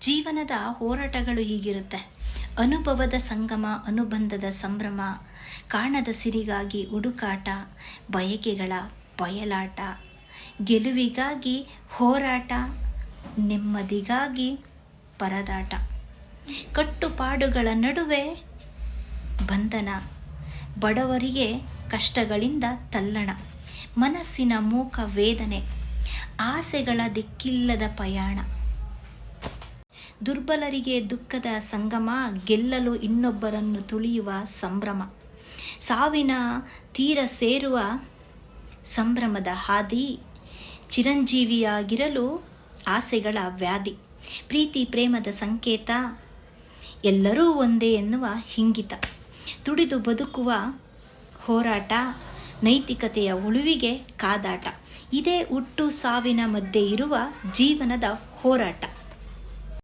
ಜೀವನದ ಹೋರಾಟಗಳು ಹೀಗಿರುತ್ತೆ. ಅನುಭವದ ಸಂಗಮ, ಅನುಬಂಧದ ಸಂಭ್ರಮ, ಕಾಣದ ಸಿರಿಗಾಗಿ ಹುಡುಕಾಟ, ಬಯಕೆಗಳ ಬಯಲಾಟ, ಗೆಲುವಿಗಾಗಿ ಹೋರಾಟ, ನೆಮ್ಮದಿಗಾಗಿ ಪರದಾಟ, ಕಟ್ಟುಪಾಡುಗಳ ನಡುವೆ ಬಂಧನ, ಬಡವರಿಗೆ ಕಷ್ಟಗಳಿಂದ ತಲ್ಲಣ, ಮನಸ್ಸಿನ ಮೂಕ ವೇದನೆ, ಆಸೆಗಳ ದಿಕ್ಕಿಲ್ಲದ ಪಯಾಣ, ದುರ್ಬಲರಿಗೆ ದುಃಖದ ಸಂಗಮ, ಗೆಲ್ಲಲು ಇನ್ನೊಬ್ಬರನ್ನು ತುಳಿಯುವ ಸಂಭ್ರಮ, ಸಾವಿನ ತೀರ ಸೇರುವ ಸಂಭ್ರಮದ ಹಾದಿ, ಚಿರಂಜೀವಿಯಾಗಿರಲು ಆಸೆಗಳ ವ್ಯಾಧಿ, ಪ್ರೀತಿ ಪ್ರೇಮದ ಸಂಕೇತ, ಎಲ್ಲರೂ ಒಂದೇ ಎನ್ನುವ ಹಿಂಗಿತ, ತುಡಿದು ಬದುಕುವ ಹೋರಾಟ, ನೈತಿಕತೆಯ ಉಳುವಿಗೆ ಕಾದಾಟ, ಇದೇ ಹುಟ್ಟು ಸಾವಿನ ಮಧ್ಯೆ ಇರುವ ಜೀವನದ ಹೋರಾಟ.